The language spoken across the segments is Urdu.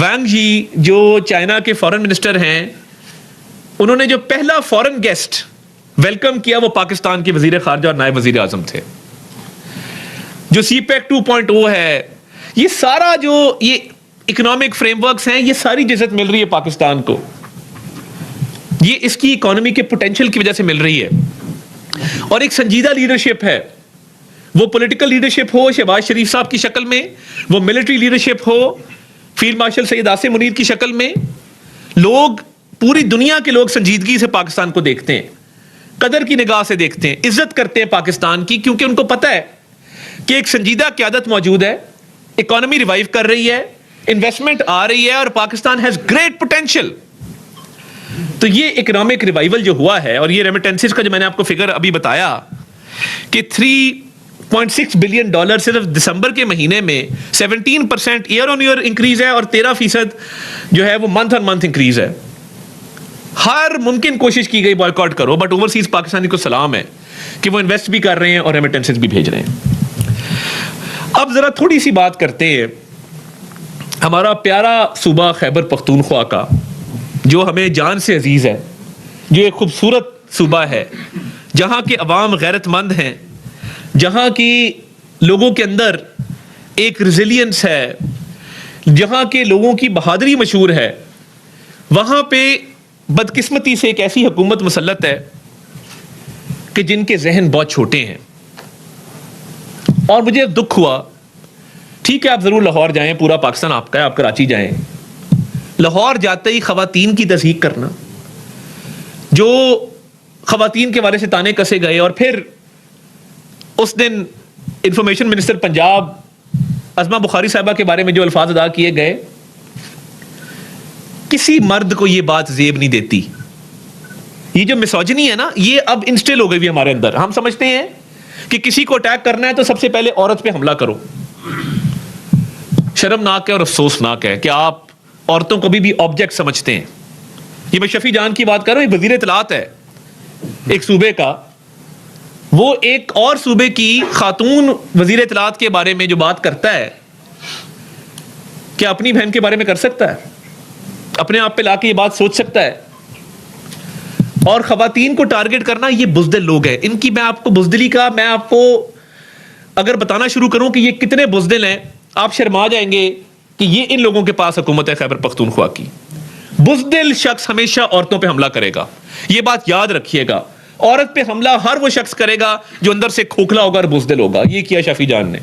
وانگ جی جو چائنا کے فارن منسٹر ہیں، انہوں نے جو پہلا فارن گیسٹ ویلکم کیا وہ پاکستان کے وزیر خارجہ اور نائب وزیر اعظم تھے. جو سی پیک 2.0 ہے، یہ سارا جو یہ اکنامک فریم ورکس ہیں، یہ ساری جزت مل رہی ہے پاکستان کو. یہ اس کی اکانومی کے پوٹینشیل کی وجہ سے مل رہی ہے. اور ایک سنجیدہ لیڈرشپ ہے، وہ پولیٹیکل لیڈرشپ ہو شہباز شریف صاحب کی شکل میں، وہ ملٹری لیڈرشپ ہو فیلڈ مارشل سید عاصم منیر کی شکل میں. لوگ، پوری دنیا کے لوگ سنجیدگی سے پاکستان کو دیکھتے ہیں، قدر کی نگاہ سے دیکھتے ہیں، عزت کرتے ہیں پاکستان کی، کیونکہ ان کو پتہ ہے کہ ایک سنجیدہ قیادت موجود ہے، اکانومی ریوائیو کر رہی ہے، انویسٹمنٹ آ رہی ہے، اور پاکستان ہیز گریٹ پوٹینشیل. تو یہ اکنامک ریوائیول جو ہوا ہے، اور یہ ریمیٹنسز کا جو میں نے آپ کو فگر ابھی بتایا کہ 3.6 بلین ڈالر صرف دسمبر کے مہینے میں 17% ایئر آن ایئر انکریز ہے، اور 13% جو ہے وہ منتھ آن منتھ انکریز ہے. ہر ممکن کوشش کی گئی بائیکاٹ کرو، بٹ اوورسیز پاکستانی کو سلام ہے کہ وہ انویسٹ بھی کر رہے ہیں اور ریمیٹنسز بھی بھیج رہے ہیں. اب ذرا تھوڑی سی بات کرتے ہیں ہمارا پیارا صوبہ خیبر پختونخوا کا، جو ہمیں جان سے عزیز ہے، جو ایک خوبصورت صوبہ ہے، جہاں کے عوام غیرت مند ہیں، جہاں کی لوگوں کے اندر ایک ریزیلینس ہے، جہاں کے لوگوں کی بہادری مشہور ہے. وہاں پہ بدقسمتی سے ایک ایسی حکومت مسلط ہے کہ جن کے ذہن بہت چھوٹے ہیں. اور مجھے دکھ ہوا، ٹھیک ہے آپ ضرور لاہور جائیں، پورا پاکستان آپ کا ہے، آپ کراچی جائیں، لاہور جاتے ہی خواتین کی تضحیک کرنا، جو خواتین کے بارے سے تانے کسے گئے، اور پھر اس دن انفارمیشن منسٹر پنجاب عظمہ بخاری صاحبہ کے بارے میں جو الفاظ ادا کیے گئے، کسی مرد کو یہ بات زیب نہیں دیتی. یہ جو میسوجنی ہے نا، یہ اب انسٹل ہو گئی ہمارے اندر. ہم سمجھتے ہیں کہ کسی کو اٹیک کرنا ہے تو سب سے پہلے عورت پہ حملہ کرو. شرمناک ہے اور افسوسناک ہے کہ آپ عورتوں کو بھی آبجیکٹ سمجھتے ہیں. یہ میں شفیع جان کی بات کر رہا ہوں، وزیر اطلاعات ہے ایک صوبے کا، وہ ایک اور صوبے کی خاتون وزیر اطلاعات کے بارے میں جو بات کرتا ہے، کیا اپنی بہن کے بارے میں کر سکتا ہے؟ اپنے آپ پہ لا کے یہ بات سوچ سکتا ہے؟ اور خواتین کو ٹارگٹ کرنا، یہ بزدل لوگ ہیں. ان کی میں آپ کو بزدلی کا، میں آپ کو اگر بتانا شروع کروں کہ یہ کتنے بزدل ہیں، آپ شرما جائیں گے کہ یہ ان لوگوں کے پاس حکومت ہے خیبر پختونخوا کی. بزدل شخص ہمیشہ عورتوں پہ حملہ کرے گا، یہ بات یاد رکھیے گا. عورت پہ حملہ ہر وہ شخص کرے گا جو اندر سے کھوکھلا ہوگا اور بزدل ہوگا. یہ کیا شفیع جان نے.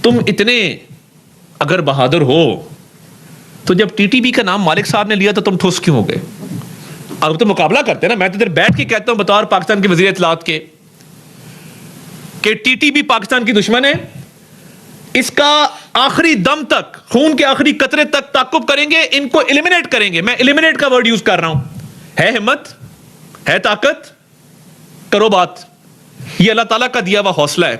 تم اتنے اگر بہادر ہو تو جب ٹی ٹی پی کا نام مالک صاحب نے لیا تو تم ٹھوس کیوں ہو گئے؟ اب تو مقابلہ کرتے ہیں نا. میں تو ادھر بیٹھ کے کہتا ہوں بطور پاکستان کے وزیر اطلاعات کے کہ ٹی ٹی پی پاکستان کی دشمن ہے. اس کا آخری دم تک، خون کے آخری قطرے تک تعاقب کریں گے، ان کو ایلیمینیٹ کریں گے. میں ایلیمینیٹ کا ورڈ یوز کر رہا ہوں. ہے ہمت، ہے طاقت، کرو بات. یہ اللہ تعالیٰ کا دیا ہوا حوصلہ ہے.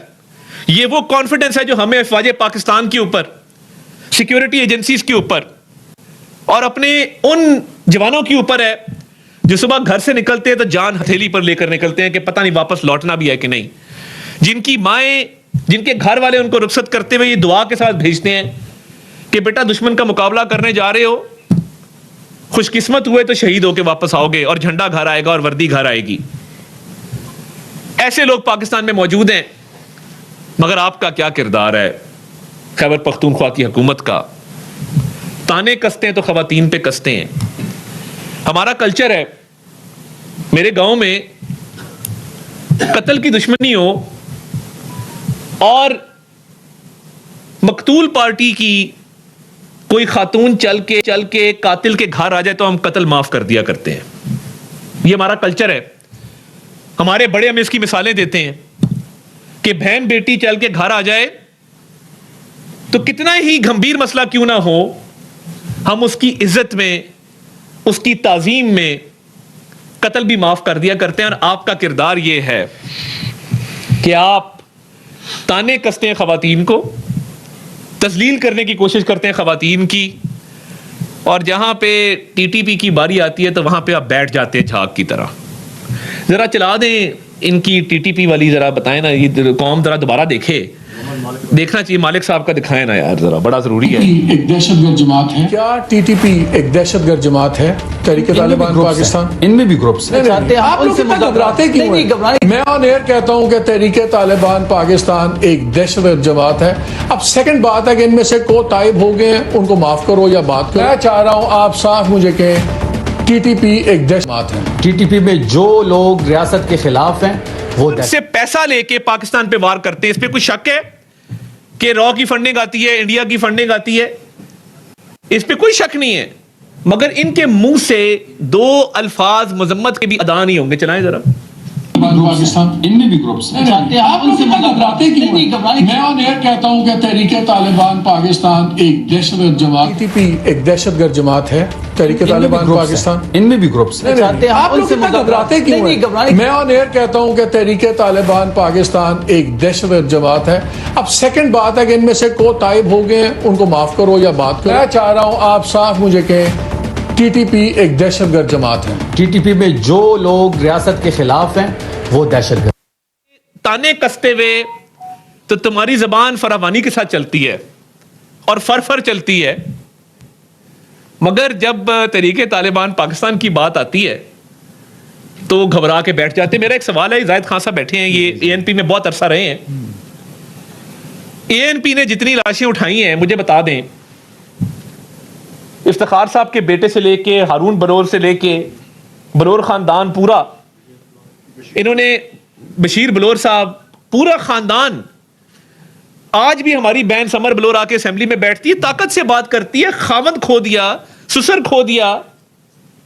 یہ وہ کانفیڈنس ہے جو ہمیں افواج پاکستان کے اوپر، سیکیورٹی ایجنسیز کے اوپر، اور اپنے ان جوانوں کے اوپر ہے جو صبح گھر سے نکلتے ہیں تو جان ہتھیلی پر لے کر نکلتے ہیں کہ پتہ نہیں واپس لوٹنا بھی ہے کہ نہیں. جن کی مائیں، جن کے گھر والے ان کو رخصت کرتے ہوئے یہ دعا کے ساتھ بھیجتے ہیں کہ بیٹا دشمن کا مقابلہ کرنے جا رہے ہو، خوش قسمت ہوئے تو شہید ہو کے واپس آؤ گے، اور جھنڈا گھر آئے گا اور وردی گھر آئے گی. ایسے لوگ پاکستان میں موجود ہیں. مگر آپ کا کیا کردار ہے خیبر پختونخوا کی حکومت کا؟ تانے کستے ہیں تو خواتین پہ کستے ہیں. ہمارا کلچر ہے، میرے گاؤں میں قتل کی دشمنی ہو اور مقتول پارٹی کی کوئی خاتون چل کے قاتل کے گھر آ جائے تو ہم قتل معاف کر دیا کرتے ہیں. یہ ہمارا کلچر ہے. ہمارے بڑے ہمیں اس کی مثالیں دیتے ہیں کہ بہن بیٹی چل کے گھر آ جائے تو کتنا ہی گھمبیر مسئلہ کیوں نہ ہو، ہم اس کی عزت میں، اس کی تعظیم میں قتل بھی معاف کر دیا کرتے ہیں. اور آپ کا کردار یہ ہے کہ آپ تانے کستے ہیں خواتین کو، تذلیل کرنے کی کوشش کرتے ہیں خواتین کی، اور جہاں پہ ٹی ٹی پی کی باری آتی ہے تو وہاں پہ آپ بیٹھ جاتے ہیں جھاگ کی طرح. ذرا چلا دیں ان کی ٹی ٹی پی والی، ذرا بتائیں نا، یہ قوم ذرا دوبارہ دیکھے دیکھنا چاہیے مالک صاحب کا، دکھائیں نا یار ذرا، بڑا ضروری ہے. ایک دہشت گرد جماعت ہے کیا؟ ٹی ٹی پی ایک دہشت گرد جماعت ہے؟ تحریک طالبان پاکستان، ان میں بھی گروپس ہیں. آپ لوگ اتنا گھبراتے کیوں ہیں؟ میں آن ایئر کہتا ہوں کہ تحریک طالبان پاکستان ایک دہشت گرد جماعت ہے. اب سیکنڈ بات ہے کہ ان میں سے کو تائب ہو گئے ہیں، ان کو معاف کرو یا بات کرو. میں چاہ رہا ہوں آپ صاف مجھے کہیں ٹی ٹی پی ایک دہشت جماعت ہے. ٹی ٹی پی میں جو لوگ ریاست کے خلاف ہیں وہ سے پیسہ لے کے پاکستان پہ وار کرتے ہیں. اس پہ کوئی شک ہے کہ را کی فنڈنگ آتی ہے، انڈیا کی فنڈنگ آتی ہے؟ اس پہ کوئی شک نہیں ہے. مگر ان کے منہ سے دو الفاظ مذمت کے بھی ادا نہیں ہوں گے. چلائیں ذرا. پاکستان، ان میں بھی گروپس ہیں. آپ لوگ اتنا گھبراتے کیوں ہیں؟ میں آن ایئر کہتا ہوں کہ تحریک طالبان پاکستان ایک دہشت گرد جماعت. ٹی ٹی پی ایک دہشت گرد جماعت ہے. تحریک طالبان پاکستان، ان میں بھی گروپس ہیں. آپ لوگ اتنا گھبراتے کیوں ہیں؟ میں آن ایئر کہتا ہوں کہ تحریک طالبان پاکستان ایک دہشت گرد جماعت ہے. اب سیکنڈ بات ہے کہ ان میں سے کو تائب ہو گئے ہیں، ان کو معاف کرو یا بات کرو. میں چاہ رہا ہوں آپ صاف مجھے کہیں ٹی ٹی پی ایک دہشت گرد جماعت ہے. ٹی ٹی پی میں جو لوگ ریاست کے خلاف ہیں وہ دہشت گرد. تانے کستے ہوئے تو تمہاری زبان فراوانی کے ساتھ چلتی ہے اور فر چلتی ہے، مگر جب تحریک طالبان پاکستان کی بات آتی ہے تو گھبرا کے بیٹھ جاتے. میرا ایک سوال ہے، زاہد خان صاحب بیٹھے ہیں، یہ اے این پی میں بہت عرصہ رہے ہیں. اے این پی نے جتنی لاشیں اٹھائی ہیں مجھے بتا دیں، افتخار صاحب کے بیٹے سے لے کے ہارون بلور سے لے کے بلور خاندان پورا، انہوں نے بشیر بلور صاحب، پورا خاندان. آج بھی ہماری بہن سمر بلور آ کے اسمبلی میں بیٹھتی ہے، طاقت سے بات کرتی ہے. خاوند کھو دیا، سسر کھو دیا.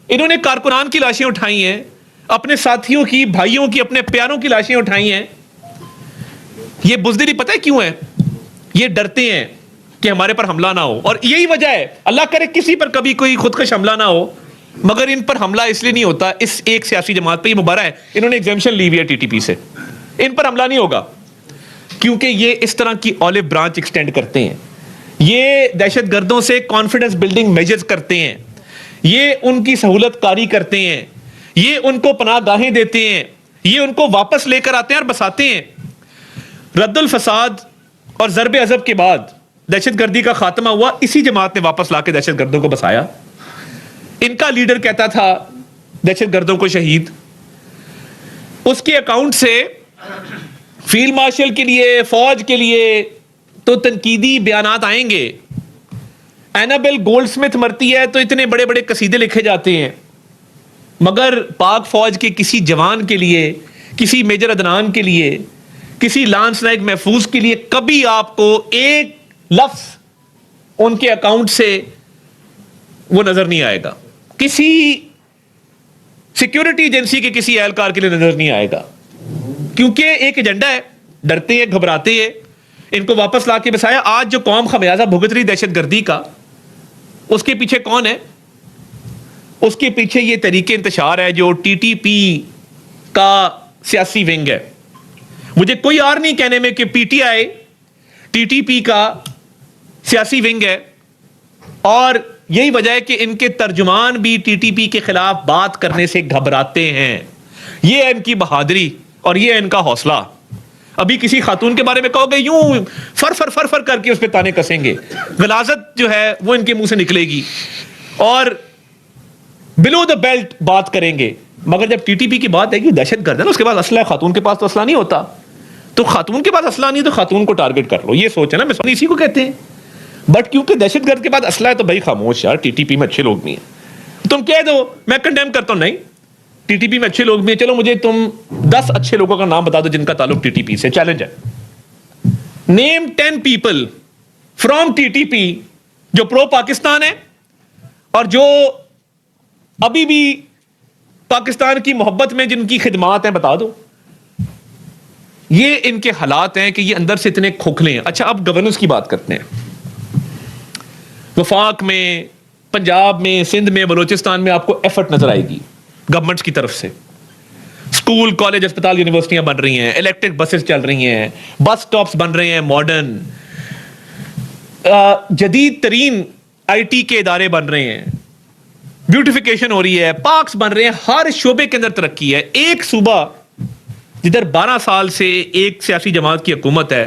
انہوں نے کارکنان کی لاشیں اٹھائی ہیں، اپنے ساتھیوں کی، بھائیوں کی، اپنے پیاروں کی لاشیں اٹھائی ہیں. یہ بزدلی پتہ ہے کیوں ہے؟ یہ ڈرتے ہیں کہ ہمارے پر حملہ نہ ہو، اور یہی وجہ ہے، اللہ کرے کسی پر کبھی کوئی خودکش حملہ نہ ہو، مگر ان پر حملہ اس لیے نہیں ہوتا. اس ایک سیاسی جماعت پہ یہ مبارک ہے، انہوں نے ایگزیمشن لی ہوئی ہے ٹی ٹی پی سے، ان پر حملہ نہیں ہوگا کیونکہ یہ اس طرح کی اولیو برانچ ایکسٹینڈ کرتے ہیں. یہ دہشت گردوں سے کانفیڈنس بلڈنگ میجرز کرتے ہیں، یہ ان کی سہولت کاری کرتے ہیں، یہ ان کو پناہ گاہیں دیتے ہیں، یہ ان کو واپس لے کر آتے ہیں اور بساتے ہیں. رد الفساد اور ضرب عضب کے بعد دہشت گردی کا خاتمہ ہوا، اسی جماعت نے واپس لا کے دہشت گردوں کو بسایا. ان کا لیڈر کہتا تھا دہشت گردوں کو شہید. اس کے اکاؤنٹ سے فیلڈ مارشل کے لیے، فوج کے لیے تو تنقیدی بیانات آئیں گے. اینابل گولڈ سمتھ مرتی ہے تو اتنے بڑے بڑے قصیدے لکھے جاتے ہیں، مگر پاک فوج کے کسی جوان کے لیے، کسی میجر عدنان کے لیے، کسی لانس نائک محفوظ کے لیے کبھی آپ کو ایک لفظ ان کے اکاؤنٹ سے وہ نظر نہیں آئے گا. کسی سیکیورٹی ایجنسی کے کسی اہلکار کے لیے نظر نہیں آئے گا، کیونکہ ایک ایجنڈا ہے. ڈرتے ہیں، گھبراتے ہیں، ان کو واپس لا کے بسایا. آج جو قوم خمیازہ بھگت رہی دہشت گردی کا، اس کے پیچھے کون ہے؟ اس کے پیچھے یہ طریقے انتشار ہے جو ٹی ٹی پی کا سیاسی ونگ ہے. مجھے کوئی اور نہیں کہنے میں کہ P T I T T P کا سیاسی ونگ ہے، اور یہی وجہ ہے کہ ان کے ترجمان بھی ٹی ٹی پی کے خلاف بات کرنے سے گھبراتے ہیں. یہ ہے ان کی بہادری اور یہ ہے ان کا حوصلہ. ابھی کسی خاتون کے بارے میں کہو گے یوں فر کر کے اس پہ تانے کسیں گے، غلاظت جو ہے وہ ان کے منہ سے نکلے گی اور بلو دا بیلٹ بات کریں گے. مگر جب ٹی ٹی پی کی بات ہے کہ دہشت گرد ہے نا، اس کے پاس اسلحہ ہے، خاتون کے پاس تو اسلحہ نہیں ہوتا، تو خاتون کے پاس اسلحہ نہیں تو خاتون کو ٹارگٹ کر لو. یہ سوچ ہے نا، میں اسی کو کہتے ہیں. بٹ کیونکہ دہشت گرد کے بعد اسلحہ ہے تو بھائی خاموش یار، ٹی ٹی پی میں اچھے لوگ بھی ہیں. تم کہہ دو، میں کنڈیم کرتا ہوں، نہیں ٹی ٹی پی میں اچھے لوگ بھی ہیں، چلو مجھے تم 10 اچھے لوگوں کا نام بتا دو جن کا تعلق ٹی ٹی پی سے. چیلنج ہے، نیم 10 people from T T P جو پرو پاکستان ہے اور جو ابھی بھی پاکستان کی محبت میں جن کی خدمات ہیں، بتا دو. یہ ان کے حالات ہیں کہ یہ اندر سے اتنے کھوکھلے ہیں. اچھا اب گورننس کی بات کرتے ہیں. وفاق میں، پنجاب میں، سندھ میں، بلوچستان میں آپ کو ایفرٹ نظر آئے گی گورنمنٹس کی طرف سے. اسکول، کالج، اسپتال، یونیورسٹیاں بن رہی ہیں، الیکٹرک بسز چل رہی ہیں، بس سٹاپس بن رہے ہیں ماڈرن، جدید ترین آئی ٹی کے ادارے بن رہے ہیں، بیوٹیفیکیشن ہو رہی ہے، پارکس بن رہے ہیں، ہر شعبے کے اندر ترقی ہے. ایک صوبہ جدھر 12 سال سے ایک سیاسی جماعت کی حکومت ہے،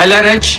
LRH,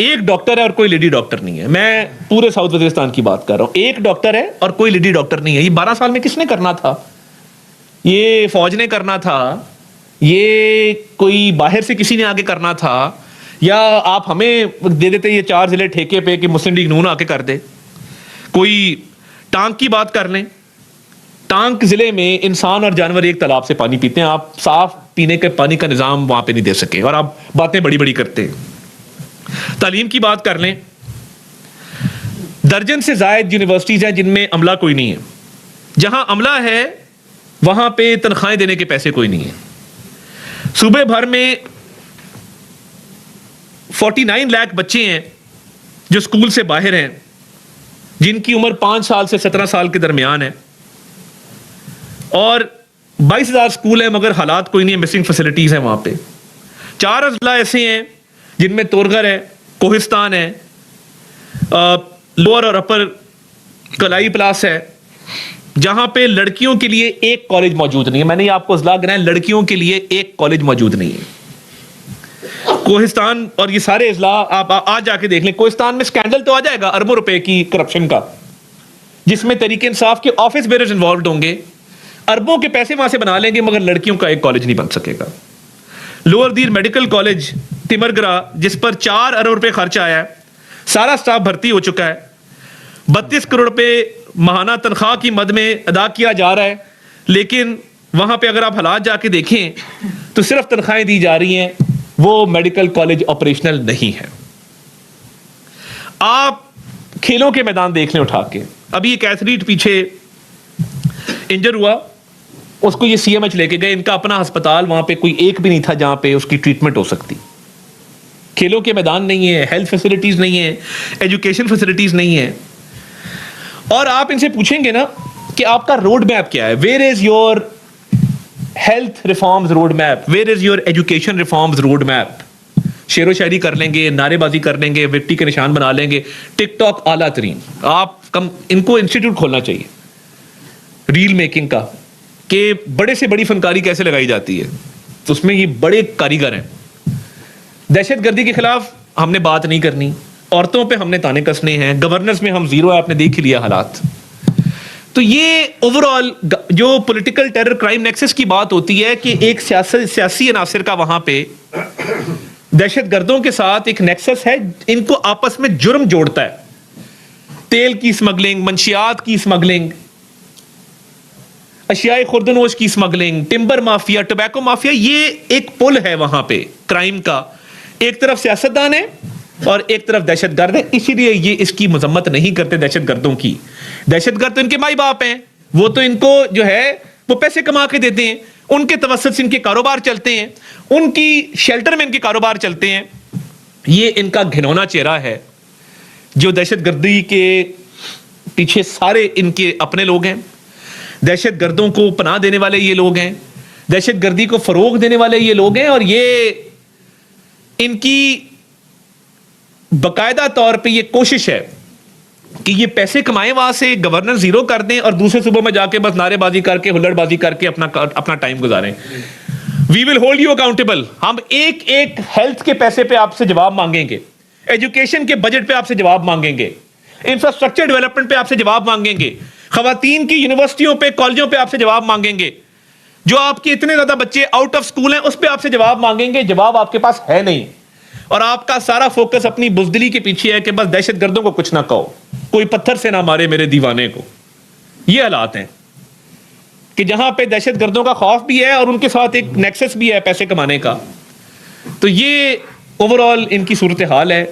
ایک ڈاکٹر ہے اور کوئی لیڈی ڈاکٹر نہیں ہے. میں پورے ساؤتھ وزیرستان کی بات کر رہا ہوں. ایک ڈاکٹر ہے اور کوئی لیڈی ڈاکٹر نہیں ہے. یہ 12 سال میں کس نے کرنا تھا؟ یہ فوج نے کرنا تھا, یہ کوئی باہر سے کسی نے آگے کرنا تھا, یا آپ ہمیں دے دیتے یہ 4 ضلع ٹھیکے پہ کہ مسلم لیگ نون آ کے کر دے. کوئی ٹانک کی بات کر لیں, ٹانک ضلع میں انسان اور جانور ایک تالاب سے پانی پیتے ہیں. آپ صاف پینے کے پانی کا نظام وہاں پہ نہیں دے سکے اور آپ باتیں بڑی بڑی کرتے ہیں. تعلیم کی بات کر لیں, درجن سے زائد یونیورسٹیز ہیں جن میں عملہ کوئی نہیں ہے. جہاں عملہ ہے وہاں پہ تنخواہیں دینے کے پیسے کوئی نہیں ہے. صوبے بھر میں 49 لاکھ بچے ہیں جو اسکول سے باہر ہیں, جن کی عمر 5 سال سے 17 سال کے درمیان ہے, اور 22,000 اسکول ہیں مگر حالات کوئی نہیں ہے, مسنگ فیسلٹیز ہیں وہاں پہ. 4 اضلاع ایسے ہیں جن میں تورغر ہے, کوہستان ہے, لوور اور اپر کلائی پلاس ہے, جہاں پہ لڑکیوں کے لیے ایک کالج موجود نہیں ہے. میں نے آپ کو اضلاع گنائے, لڑکیوں کے لیے ایک کالج موجود نہیں ہے. کوہستان اور یہ سارے اضلاع آپ آج جا کے دیکھ لیں. کوہستان میں سکینڈل تو آ جائے گا اربوں روپے کی کرپشن کا, جس میں تحریک انصاف کے آفس بیئرز انوالوڈ ہوں گے, اربوں کے پیسے وہاں سے بنا لیں گے, مگر لڑکیوں کا ایک کالج نہیں بن سکے گا. لوور دیر میڈیکل کالج تمرگرا, جس پر 4 ارب روپے خرچ آیا ہے, سارا سٹاف بھرتی ہو چکا ہے, 32 کروڑ روپے ماہانہ تنخواہ کی مد میں ادا کیا جا رہا ہے, لیکن وہاں پہ اگر آپ حالات جا کے دیکھیں تو صرف تنخواہیں دی جا رہی ہیں, وہ میڈیکل کالج آپریشنل نہیں ہے. آپ کھیلوں کے میدان دیکھ لیں اٹھا کے. ابھی ایک ایتھلیٹ پیچھے انجر ہوا, اس کو یہ سی ایم ایچ لے کے گئے. ان کا اپنا ہسپتال وہاں پہ کوئی ایک بھی نہیں تھا جہاں پہ اس کی ٹریٹمنٹ ہو سکتی. کھیلوں کے میدان نہیں ہے, ہیلتھ فیسلٹیز نہیں ہے, ایجوکیشن فیسلٹیز نہیں ہے. اور آپ ان سے پوچھیں گے نا کہ آپ کا روڈ میپ کیا ہے, where is your health reforms road map, where is your education reforms road map. شعر و شاعری کر لیں گے, نعرے بازی کر لیں گے, وکٹری کے نشان بنا لیں گے, ٹک ٹاک اعلیٰ ترین. آپ ان کو انسٹیٹیوٹ کھولنا چاہیے ریل میکنگ کا, کہ بڑے سے بڑی فنکاری کیسے لگائی جاتی ہے, تو اس میں یہ بڑے کاریگر ہیں. دہشت گردی کے خلاف ہم نے بات نہیں کرنی, عورتوں پہ ہم نے تانے کسنے ہیں, گورننس میں ہم زیرو ہے, آپ نے دیکھ لیا حالات. تو یہ اوور آل جو پولیٹیکل ٹیرر کرائم نیکسس کی بات ہوتی ہے کہ ایک سیاسی عناصر کا وہاں پہ دہشت گردوں کے ساتھ ایک نیکسس ہے, ان کو آپس میں جرم جوڑتا ہے. تیل کی اسمگلنگ, منشیات کی اسمگلنگ, اشیاء خوردنوش کی smuggling, timber mafia, tobacco mafia, یہ ایک پل ہے وہاں پہ کرائم کا. ایک طرف سیاستدان ہے اور ایک طرف دہشت گرد ہے. اسی لیے یہ اس کی مذمت نہیں کرتے دہشت گردوں کی. دہشت گرد تو ان کے مائی باپ ہیں, وہ تو ان کو جو ہے وہ پیسے کما کے دیتے ہیں, ان کے توسط سے ان کے کاروبار چلتے ہیں, ان کی شیلٹر میں ان کے کاروبار چلتے ہیں. یہ ان کا گھنونا چہرہ ہے. جو دہشت گردی کے پیچھے سارے ان کے اپنے لوگ ہیں, دہشت گردوں کو پناہ دینے والے یہ لوگ ہیں, دہشت گردی کو فروغ دینے والے یہ لوگ ہیں. اور یہ ان کی باقاعدہ طور پہ یہ کوشش ہے کہ یہ پیسے کمائیں, وہاں سے گورنر زیرو کر دیں اور دوسرے صوبوں میں جا کے بس نعرے بازی کر کے, ہلڑ بازی کر کے اپنا ٹائم گزاریں. وی ول ہولڈ یو اکاؤنٹیبل. ہم ایک ایک ہیلتھ کے پیسے پہ آپ سے جواب مانگیں گے, ایجوکیشن کے بجٹ پہ آپ سے جواب مانگیں گے, انفراسٹرکچر ڈیولپمنٹ پہ آپ سے جواب مانگیں گے, خواتین کی یونیورسٹیوں پہ, کالجوں پہ آپ سے جواب مانگیں گے. جو آپ کے اتنے زیادہ بچے آؤٹ آف اسکول ہیں اس پہ آپ سے جواب مانگیں گے. جواب آپ کے پاس ہے نہیں, اور آپ کا سارا فوکس اپنی بزدلی کے پیچھے ہے کہ بس دہشت گردوں کو کچھ نہ کہو, کوئی پتھر سے نہ مارے میرے دیوانے کو. یہ حالات ہیں کہ جہاں پہ دہشت گردوں کا خوف بھی ہے اور ان کے ساتھ ایک نیکسس بھی ہے پیسے کمانے کا. تو یہ اوور آل ان کی صورتحال ہے.